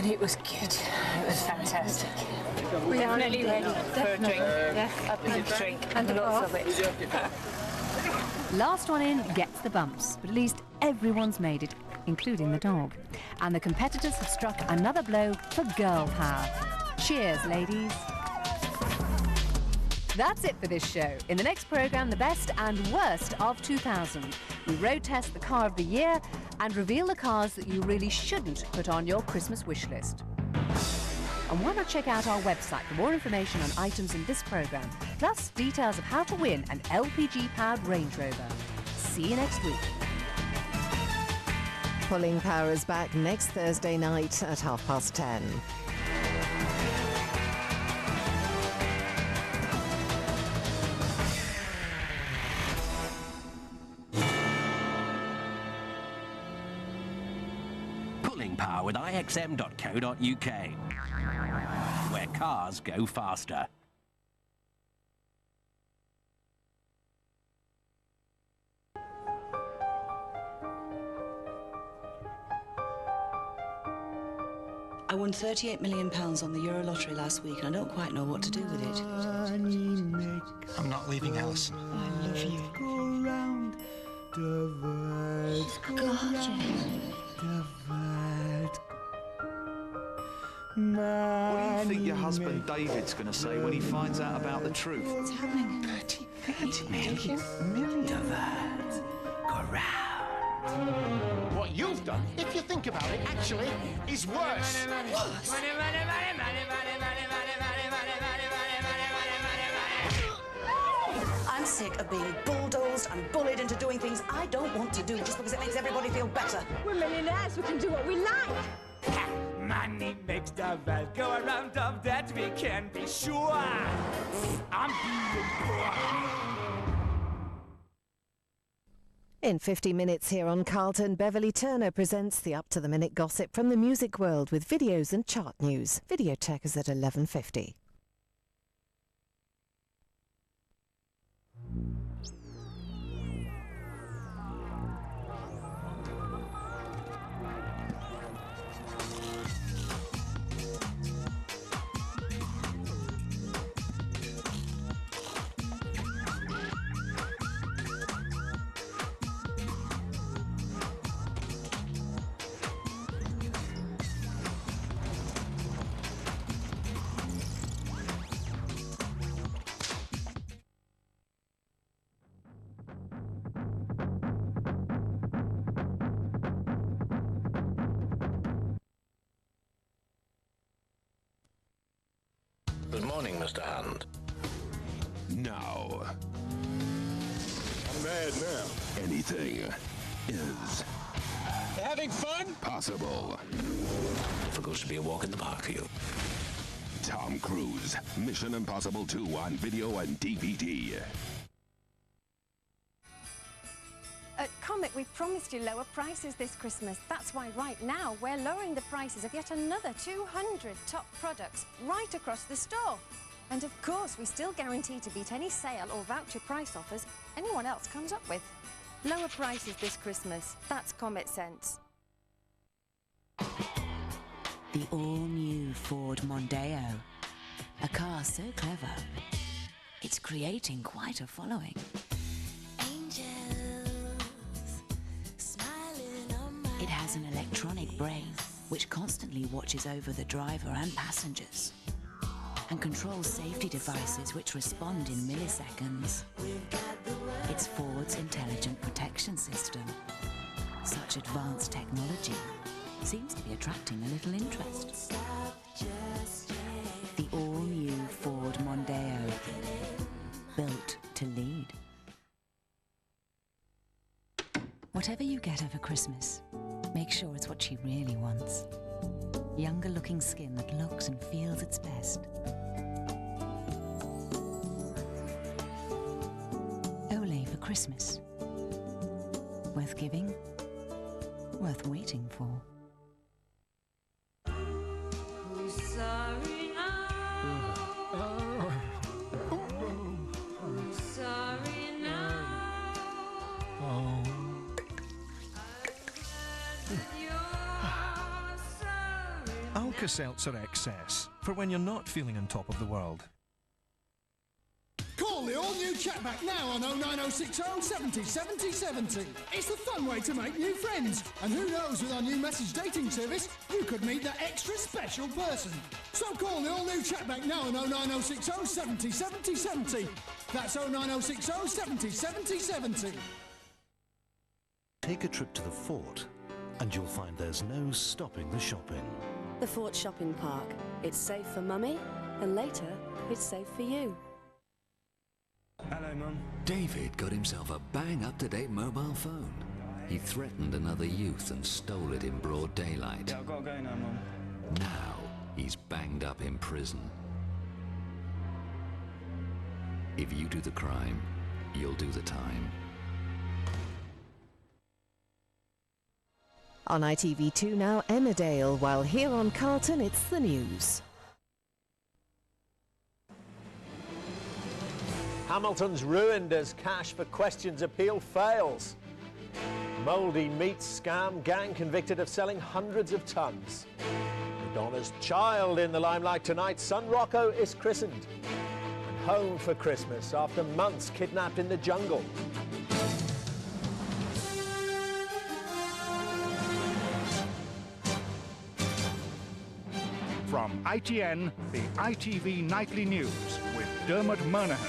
And it was good. It was fantastic. We are nearly ready for a drink. A pink drink and lots of it. Last one in gets the bumps, but at least everyone's made it, including the dog. And the competitors have struck another blow for girl power. Cheers, ladies. That's it for this show. In the next programme, the best and worst of 2000. We road test the car of the year and reveal the cars that you really shouldn't put on your Christmas wish list. And why not check out our website for more information on items in this programme, plus details of how to win an LPG-powered Range Rover. See you next week. Pulling Power is back next Thursday night at 10:30. Pulling Power with ixm.co.uk, where cars go faster. I won £38 million on the Euro Lottery last week and I don't quite know what to do with it. I'm not leaving, Alice. I love you. It's gorgeous. What do you think your husband David's going to say when he finds out about the truth? What's happening? 30 million. Divert. Go round. What you've done, if you think about it, actually, is worse. I'm sick of being bulldozed and bullied into doing things I don't want to do just because it makes everybody feel better. We're millionaires. We can do what we like. Money makes the world go around, of that we can be sure. I'm being poor. In 50 minutes here on Carlton, Beverly Turner presents the up-to-the-minute gossip from the music world with videos and chart news. Videotech is at 11:50. Good morning, Mr. Hand. Now. I'm mad now. Anything is Having fun? possible. Difficult to be a walk in the park for you. Tom Cruise, Mission Impossible 2 on video and DVD. At Comet, we've promised you lower prices this Christmas. That's why right now we're lowering the prices of yet another 200 top products right across the store. And of course, we still guarantee to beat any sale or voucher price offers anyone else comes up with. Lower prices this Christmas. That's Comet Sense. The all-new Ford Mondeo. A car so clever, it's creating quite a following. It has an electronic brain which constantly watches over the driver and passengers and controls safety devices which respond in milliseconds. It's Ford's intelligent protection system. Such advanced technology seems to be attracting a little interest. The all-new Ford Mondeo, built to lead. Whatever you get her for Christmas, make sure it's what she really wants. Younger looking skin that looks and feels its best. Olay for Christmas. Worth giving, worth waiting for. Alka Seltzer XS for when you're not feeling on top of the world. Call the all-new chatback now on 09060 70 70 70. It's the fun way to make new friends. And who knows, with our new message dating service, you could meet that extra special person. So call the all-new chatback now on 09060 70 70 70. That's 09060 70 70 70. Take a trip to the Fort and you'll find there's no stopping the shopping. The Fort Shopping Park. It's safe for Mummy, and later, it's safe for you. Hello, Mum. David got himself a bang-up-to-date mobile phone. He threatened another youth and stole it in broad daylight. Yeah, I've got to go now, Mum. Now, he's banged up in prison. If you do the crime, you'll do the time. On ITV2 now, Emmerdale, while here on Carlton, it's the news. Hamilton's ruined as cash for questions appeal fails. Mouldy meat scam gang convicted of selling hundreds of tons. Madonna's child in the limelight tonight. Son Ricco is christened. And home for Christmas after months kidnapped in the jungle. From ITN, the ITV Nightly News with Dermot Monahan.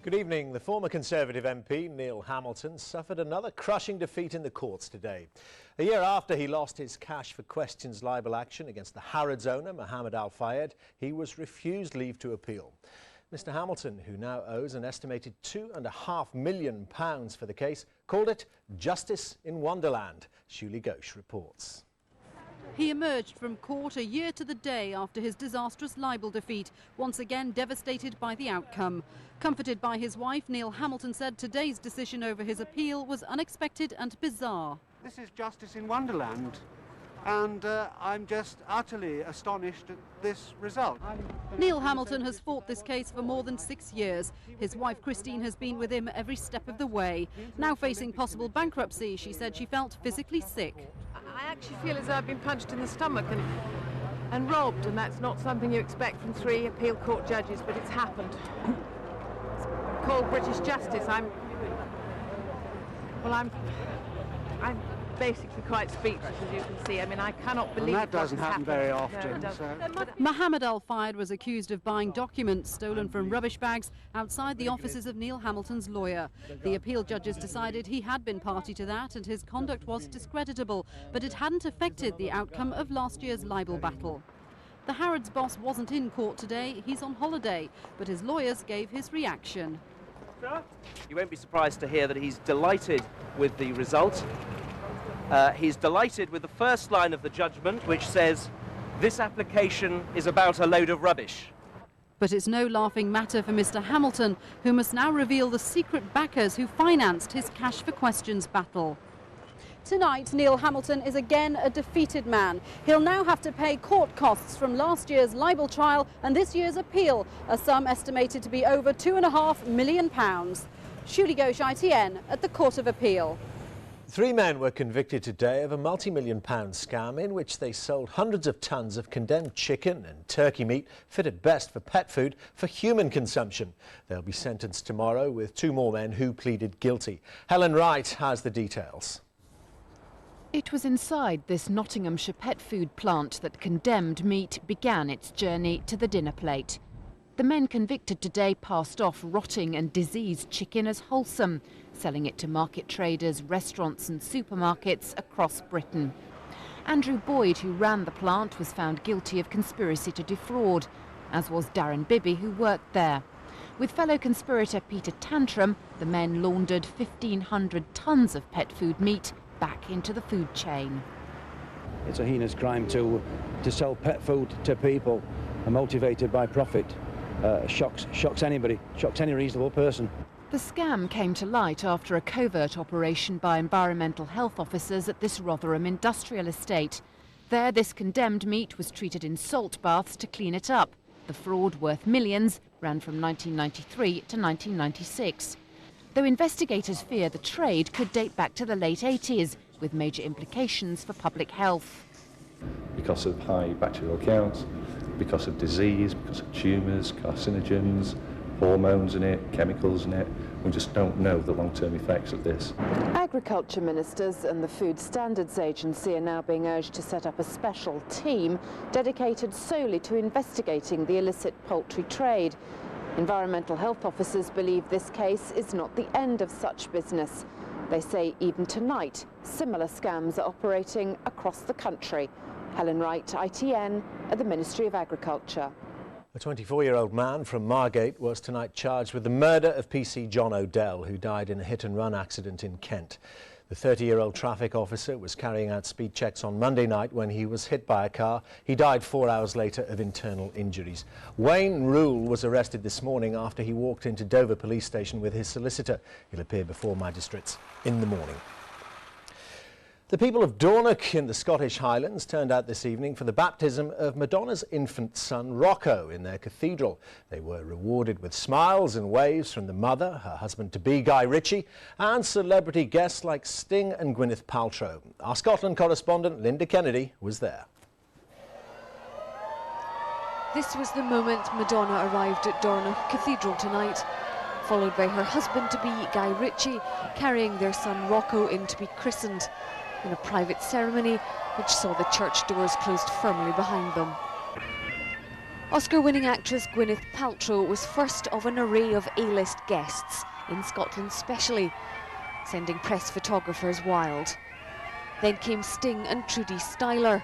Good evening. The former Conservative MP, Neil Hamilton, suffered another crushing defeat in the courts today. A year after he lost his cash for questions libel action against the Harrods owner, Mohammed Al Fayed, he was refused leave to appeal. Mr Hamilton, who now owes an estimated £2.5 million for the case, called it justice in Wonderland. Shuli Ghosh reports. He emerged from court a year to the day after his disastrous libel defeat, once again devastated by the outcome. Comforted by his wife, Neil Hamilton said today's decision over his appeal was unexpected and bizarre. This is justice in Wonderland, and I'm just utterly astonished at this result. Neil Hamilton has fought this case for more than 6 years. His wife Christine has been with him every step of the way. Now facing possible bankruptcy, she said she felt physically sick. I actually feel as though I've been punched in the stomach and robbed, and that's not something you expect from 3 appeal court judges, but it's happened. It's called British justice. I'm basically quite speechless, as you can see. I mean, I cannot believe that doesn't happen very often. No, Mohammed Al Fayed was accused of buying documents stolen from rubbish bags outside the offices of Neil Hamilton's lawyer. The appeal judges decided he had been party to that and his conduct was discreditable, but it hadn't affected the outcome of last year's libel battle. The Harrods boss wasn't in court today, he's on holiday, but his lawyers gave his reaction. You won't be surprised to hear that he's delighted with the result. He's delighted with the first line of the judgment, which says, "This application is about a load of rubbish." But it's no laughing matter for Mr Hamilton, who must now reveal the secret backers who financed his cash for questions battle. Tonight, Neil Hamilton is again a defeated man. He'll now have to pay court costs from last year's libel trial and this year's appeal, a sum estimated to be over £2.5 million. Shuli Ghosh, ITN, at the Court of Appeal. 3 men were convicted today of a multi-million-pound scam in which they sold hundreds of tons of condemned chicken and turkey meat fit at best for pet food for human consumption. They'll be sentenced tomorrow with 2 more men who pleaded guilty. Helen Wright has the details. It was inside this Nottinghamshire pet food plant that condemned meat began its journey to the dinner plate. The men convicted today passed off rotting and diseased chicken as wholesome, selling it to market traders, restaurants and supermarkets across Britain. Andrew Boyd, who ran the plant, was found guilty of conspiracy to defraud, as was Darren Bibby, who worked there. With fellow conspirator Peter Tantrum, the men laundered 1,500 tonnes of pet food meat back into the food chain. It's a heinous crime to sell pet food to people motivated by profit. Shocks anybody, shocks any reasonable person. The scam came to light after a covert operation by environmental health officers at this Rotherham industrial estate. There, this condemned meat was treated in salt baths to clean it up. The fraud, worth millions, ran from 1993 to 1996. Though investigators fear the trade could date back to the late 80s, with major implications for public health. Because of high bacterial counts, because of disease, because of tumours, carcinogens, hormones in it, chemicals in it. We just don't know the long-term effects of this. Agriculture ministers and the Food Standards Agency are now being urged to set up a special team dedicated solely to investigating the illicit poultry trade. Environmental health officers believe this case is not the end of such business. They say even tonight, similar scams are operating across the country. Helen Wright, ITN, at the Ministry of Agriculture. A 24-year-old man from Margate was tonight charged with the murder of PC John O'Dell, who died in a hit-and-run accident in Kent. The 30-year-old traffic officer was carrying out speed checks on Monday night when he was hit by a car. He died 4 hours later of internal injuries. Wayne Rule was arrested this morning after he walked into Dover Police Station with his solicitor. He'll appear before magistrates in the morning. The people of Dornoch in the Scottish Highlands turned out this evening for the baptism of Madonna's infant son Ricco in their cathedral. They were rewarded with smiles and waves from the mother, her husband-to-be Guy Ritchie, and celebrity guests like Sting and Gwyneth Paltrow. Our Scotland correspondent Linda Kennedy was there. This was the moment Madonna arrived at Dornoch Cathedral tonight, followed by her husband-to-be Guy Ritchie carrying their son Ricco in to be christened, in a private ceremony which saw the church doors closed firmly behind them. Oscar-winning actress Gwyneth Paltrow was first of an array of A-list guests, in Scotland specially, sending press photographers wild. Then came Sting and Trudy Styler.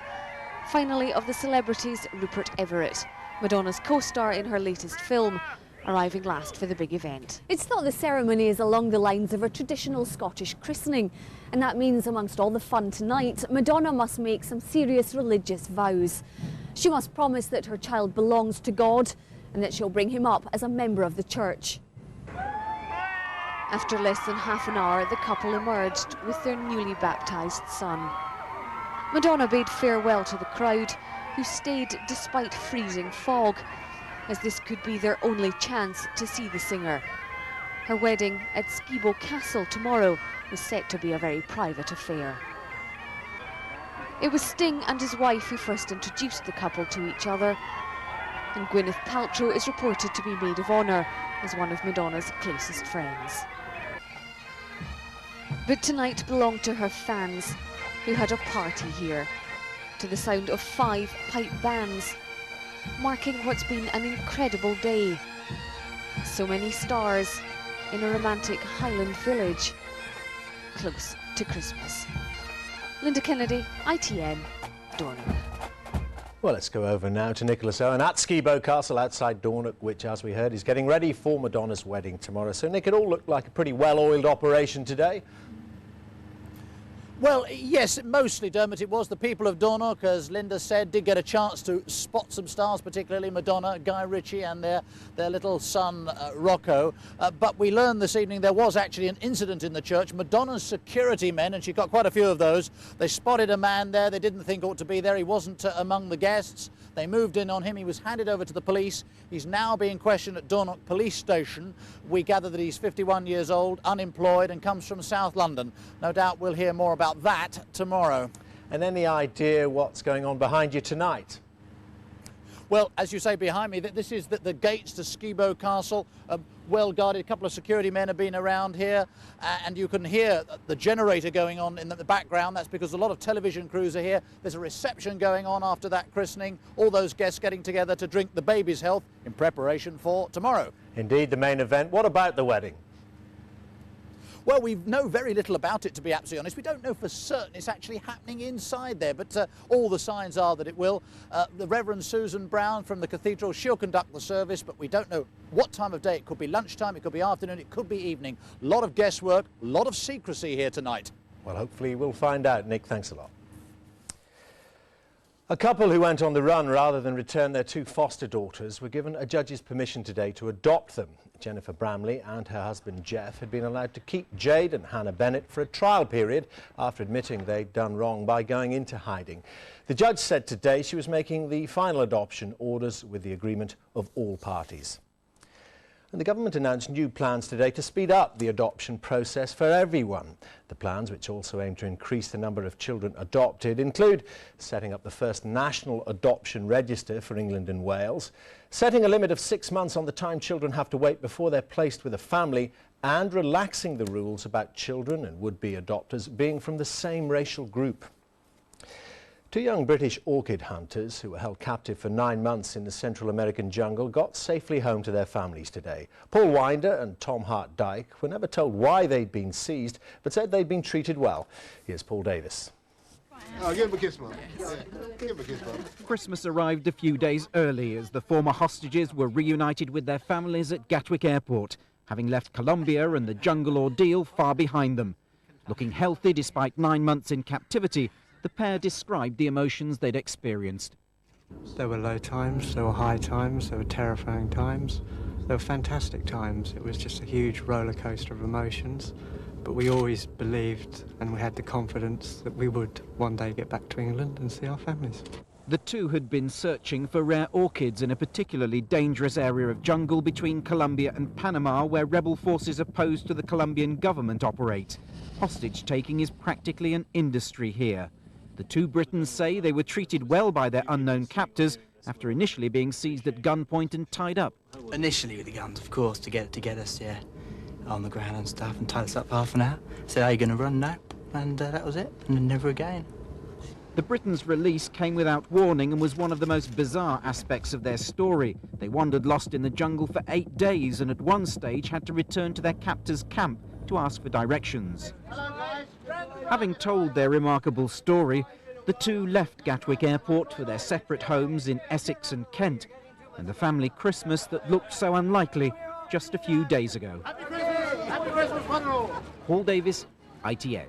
Finally, of the celebrities, Rupert Everett, Madonna's co-star in her latest film, arriving last for the big event. It's thought the ceremony is along the lines of a traditional Scottish christening, and that means amongst all the fun tonight, Madonna must make some serious religious vows. She must promise that her child belongs to God and that she'll bring him up as a member of the church. After less than half an hour, the couple emerged with their newly baptised son. Madonna bade farewell to the crowd, who stayed despite freezing fog, as this could be their only chance to see the singer. Her wedding at Skibo Castle tomorrow was set to be a very private affair. It was Sting and his wife who first introduced the couple to each other, and Gwyneth Paltrow is reported to be maid of honour as one of Madonna's closest friends. But tonight belonged to her fans, who had a party here, to the sound of 5 pipe bands, marking what's been an incredible day. So many stars in a romantic Highland village, close to Christmas. Linda Kennedy, ITN, Dornoch. Well, let's go over now to Nicholas Owen at Skibo Castle outside Dornoch, which, as we heard, is getting ready for Madonna's wedding tomorrow. So, Nick, it all looked like a pretty well-oiled operation today. Well, yes, mostly, Dermot, it was. The people of Dornoch, as Linda said, did get a chance to spot some stars, particularly Madonna, Guy Ritchie and their little son, Ricco. But we learned this evening there was actually an incident in the church. Madonna's security men, and she got quite a few of those, they spotted a man there they didn't think ought to be there. He wasn't among the guests. They moved in on him. He was handed over to the police. He's now being questioned at Dornoch Police Station. We gather that he's 51 years old, unemployed, and comes from South London. No doubt we'll hear more about that tomorrow. And any idea what's going on behind you tonight? Well, as you say behind me, this is the gates to Skibo Castle, well guarded. A couple of security men have been around here, and you can hear the generator going on in the background. That's because a lot of television crews are here. There's a reception going on after that christening. All those guests getting together to drink the baby's health in preparation for tomorrow. Indeed, the main event. What about the wedding? Well, we know very little about it, to be absolutely honest. We don't know for certain it's actually happening inside there, but all the signs are that it will. The Reverend Susan Brown from the cathedral, she'll conduct the service, but we don't know what time of day. It could be lunchtime, it could be afternoon, it could be evening. A lot of guesswork, a lot of secrecy here tonight. Well, hopefully we'll find out. Nick, thanks a lot. A couple who went on the run rather than return their 2 foster daughters were given a judge's permission today to adopt them. Jennifer Bramley and her husband Geoff had been allowed to keep Jade and Hannah Bennett for a trial period after admitting they'd done wrong by going into hiding. The judge said today she was making the final adoption orders with the agreement of all parties. And the government announced new plans today to speed up the adoption process for everyone. The plans, which also aim to increase the number of children adopted, include setting up the first national adoption register for England and Wales, setting a limit of 6 months on the time children have to wait before they're placed with a family, and relaxing the rules about children and would-be adopters being from the same racial group. 2 young British orchid hunters who were held captive for 9 months in the Central American jungle got safely home to their families today. Paul Winder and Tom Hart-Dyke were never told why they'd been seized, but said they'd been treated well. Here's Paul Davis. Oh, give him a kiss, Mum. Yeah. Give him a kiss, Mum. Christmas arrived a few days early as the former hostages were reunited with their families at Gatwick Airport, having left Colombia and the jungle ordeal far behind them. Looking healthy despite 9 months in captivity, the pair described the emotions they'd experienced. There were low times, there were high times, there were terrifying times, there were fantastic times. It was just a huge roller coaster of emotions, but we always believed and we had the confidence that we would one day get back to England and see our families. The two had been searching for rare orchids in a particularly dangerous area of jungle between Colombia and Panama, where rebel forces opposed to the Colombian government operate. Hostage-taking is practically an industry here. The two Britons say they were treated well by their unknown captors after initially being seized at gunpoint and tied up. Initially with the guns, of course, to get us, yeah, on the ground and stuff, and tied us up for half an hour. Said, "Are you going to run now?" And that was it, and then never again. The Britons' release came without warning and was one of the most bizarre aspects of their story. They wandered lost in the jungle for 8 days and at one stage had to return to their captors' camp to ask for directions. Having told their remarkable story, the two left Gatwick Airport for their separate homes in Essex and Kent, and the family Christmas that looked so unlikely just a few days ago. Happy Christmas, Paul Davis, ITN.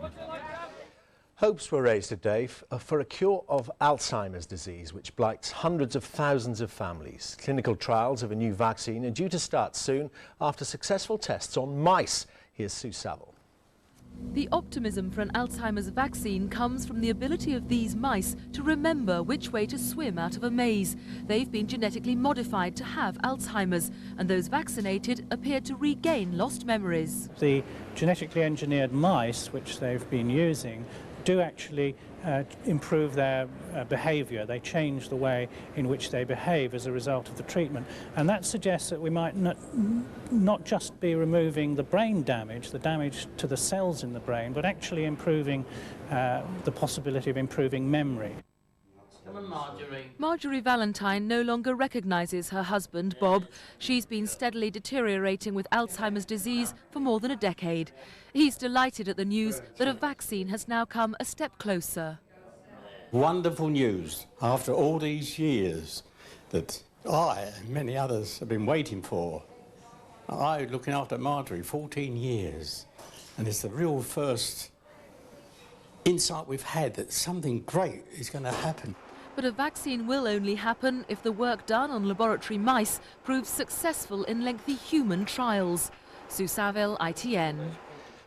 Hopes were raised today for a cure of Alzheimer's disease, which blights hundreds of thousands of families. Clinical trials of a new vaccine are due to start soon after successful tests on mice. Here's Sue Saville. The optimism for an Alzheimer's vaccine comes from the ability of these mice to remember which way to swim out of a maze. They've been genetically modified to have Alzheimer's, and those vaccinated appear to regain lost memories. The genetically engineered mice, which they've been using, do actually improve their behaviour. They change the way in which they behave as a result of the treatment. And that suggests that we might not just be removing the brain damage, the damage to the cells in the brain, but actually improving the possibility of improving memory. Marjorie Valentine no longer recognises her husband, Bob. She's been steadily deteriorating with Alzheimer's disease for more than a decade. He's delighted at the news that a vaccine has now come a step closer. Wonderful news after all these years that I and many others have been waiting for. I've looking after Marjorie 14 years, and it's the real first insight we've had that something great is going to happen. But a vaccine will only happen if the work done on laboratory mice proves successful in lengthy human trials. Sue Saville, ITN.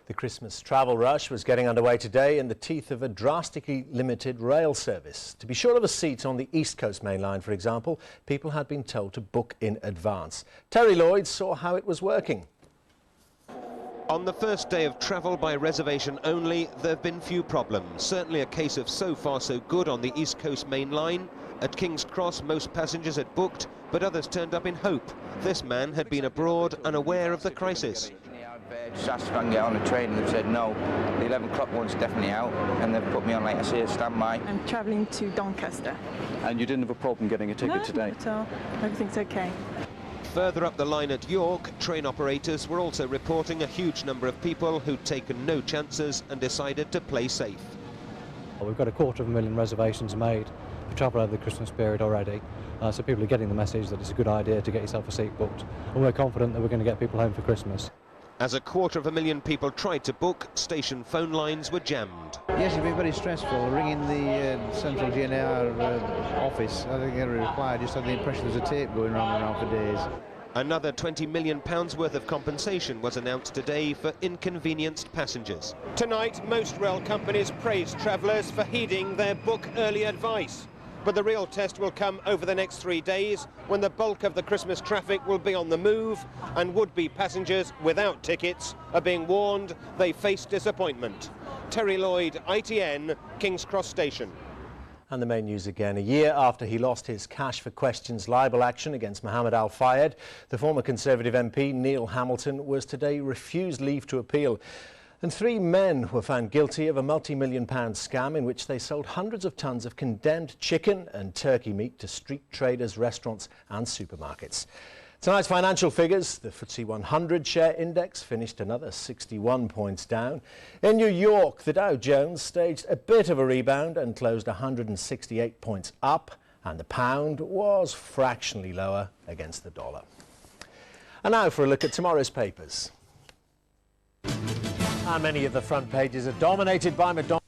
The Christmas travel rush was getting underway today in the teeth of a drastically limited rail service. To be sure of a seat on the East Coast Main Line, for example, people had been told to book in advance. Terry Lloyd saw how it was working. On the first day of travel by reservation only, there have been few problems. Certainly a case of so far so good on the East Coast Main Line. At King's Cross, most passengers had booked, but others turned up in hope. This man had been abroad, unaware of the crisis. Just asked if I can get on a train and they've said no. The 11 o'clock one's definitely out and they've put me on, like I say, a standby. I'm travelling to Doncaster. And you didn't have a problem getting a ticket today? No, not at all. Everything's okay. Further up the line at York, train operators were also reporting a huge number of people who'd taken no chances and decided to play safe. We've got 250,000 reservations made for travel over the Christmas period already, so people are getting the message that it's a good idea to get yourself a seat booked, and we're confident that we're going to get people home for Christmas. As 250,000 people tried to book, station phone lines were jammed. Yes, it's been very stressful. Ringing the Central GNR office, I think every reply, I just had the impression there's a tape going round and round for days. Another £20 million worth of compensation was announced today for inconvenienced passengers. Tonight, most rail companies praised travellers for heeding their book early advice. But the real test will come over the next 3 days, when the bulk of the Christmas traffic will be on the move and would-be passengers without tickets are being warned they face disappointment. Terry Lloyd, ITN, King's Cross Station. And the main news again. A year after he lost his cash for questions libel action against Mohammed Al Fayed, the former Conservative MP Neil Hamilton was today refused leave to appeal. And 3 men were found guilty of a multi-million-pound scam in which they sold hundreds of tons of condemned chicken and turkey meat to street traders, restaurants and supermarkets. Tonight's financial figures: the FTSE 100 share index finished another 61 points down. In New York, the Dow Jones staged a bit of a rebound and closed 168 points up, and the pound was fractionally lower against the dollar. And now for a look at tomorrow's papers. And many of the front pages are dominated by Madonna.